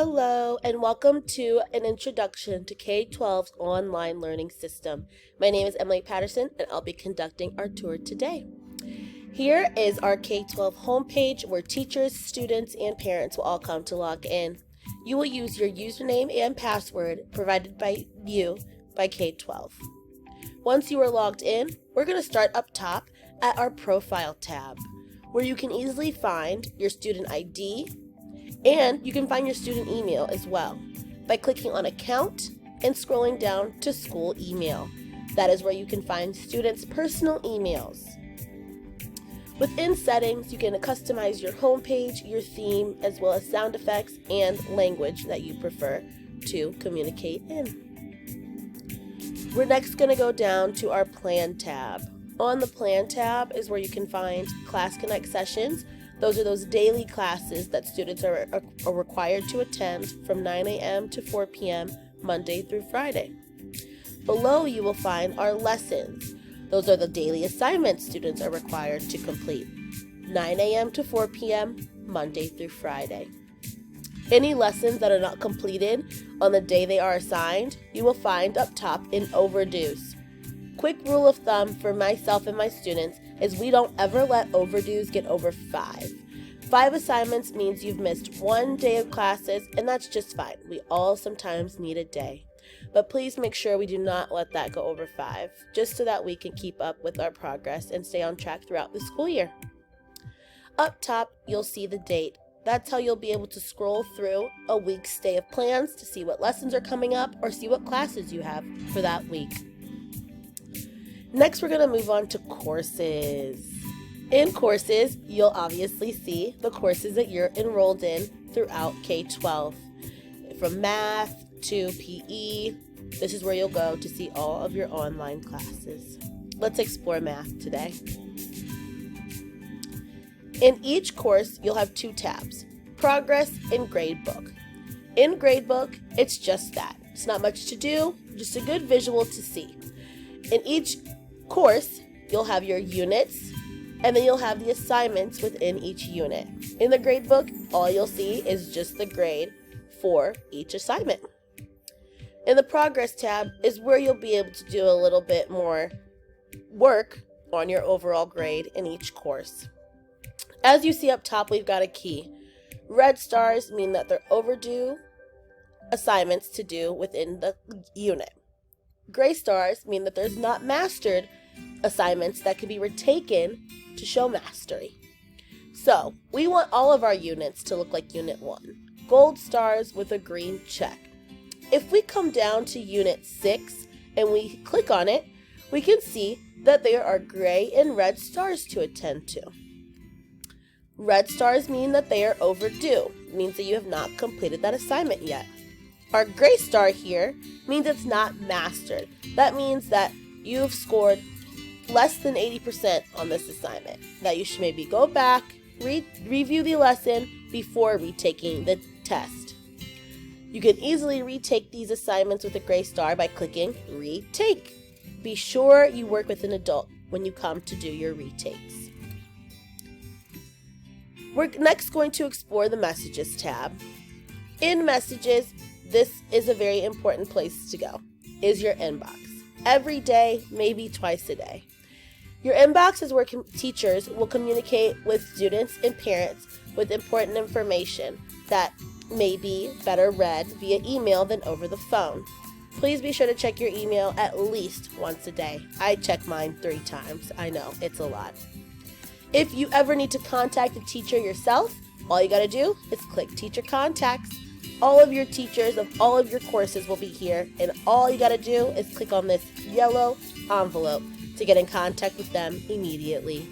Hello, and welcome to an introduction to K12's online learning system. My name is Emily Patterson, and I'll be conducting our tour today. Here is our K12 homepage where teachers, students, and parents will all come to log in. You will use your username and password provided by you by K12. Once you are logged in, we're going to start up top at our Profile tab, where you can easily find your student ID, and you can find your student email as well by clicking on Account and scrolling down to School Email. That is where you can find students' personal emails. Within Settings, you can customize your homepage, your theme, as well as sound effects and language that you prefer to communicate in. We're next going to go down to our Plan tab. On the Plan tab is where you can find Class Connect sessions. Those are those daily classes that students are required to attend from 9 a.m. to 4 p.m. Monday through Friday. Below you will find our lessons. Those are the daily assignments students are required to complete, 9 a.m. to 4 p.m. Monday through Friday. Any lessons that are not completed on the day they are assigned, you will find up top in overdues. Quick rule of thumb for myself and my students is we don't ever let overdues get over 5. 5 assignments means you've missed 1 day of classes, and that's just fine. We all sometimes need a day. But please make sure we do not let that go over 5, just so that we can keep up with our progress and stay on track throughout the school year. Up top, you'll see the date. That's how you'll be able to scroll through a week's day of plans to see what lessons are coming up or see what classes you have for that week. Next, we're going to move on to courses. In courses, you'll obviously see the courses that you're enrolled in throughout K12. From math to PE, this is where you'll go to see all of your online classes. Let's explore math today. In each course, you'll have 2 tabs, Progress and Gradebook. In Gradebook, it's just that. It's not much to do, just a good visual to see. In each course, you'll have your units, and then you'll have the assignments within each unit. In the gradebook, all you'll see is just the grade for each assignment. In the Progress tab is where you'll be able to do a little bit more work on your overall grade in each course. As you see up top, we've got a key. Red stars mean that they're overdue assignments to do within the unit. Gray stars mean that there's not mastered assignments that can be retaken to show mastery. So, we want all of our units to look like Unit 1. Gold stars with a green check. If we come down to Unit 6 and we click on it, we can see that there are gray and red stars to attend to. Red stars mean that they are overdue. It means that you have not completed that assignment yet. Our gray star here means it's not mastered. That means that you've scored less than 80% on this assignment. That you should maybe go back, review the lesson before retaking the test. You can easily retake these assignments with a gray star by clicking Retake. Be sure you work with an adult when you come to do your retakes. We're next going to explore the Messages tab. In Messages, this is a very important place to go, is your inbox. Every day, maybe twice a day. Your inbox is where teachers will communicate with students and parents with important information that may be better read via email than over the phone. Please be sure to check your email at least once a day. I check mine 3 times. I know, it's a lot. If you ever need to contact a teacher yourself, all you gotta do is click Teacher Contacts. All of your teachers of all of your courses will be here, and all you gotta do is click on this yellow envelope to get in contact with them immediately.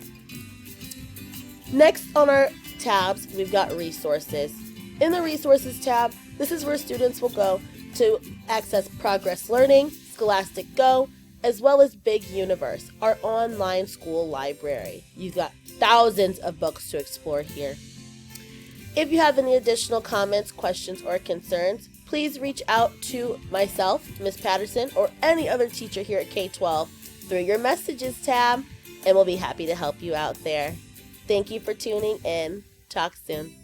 Next on our tabs, we've got Resources. In the Resources tab, this is where students will go to access Progress Learning, Scholastic Go, as well as Big Universe, our online school library. You've got thousands of books to explore here. If you have any additional comments, questions, or concerns, please reach out to myself, Ms. Patterson, or any other teacher here at K12 through your Messages tab, and we'll be happy to help you out there. Thank you for tuning in. Talk soon.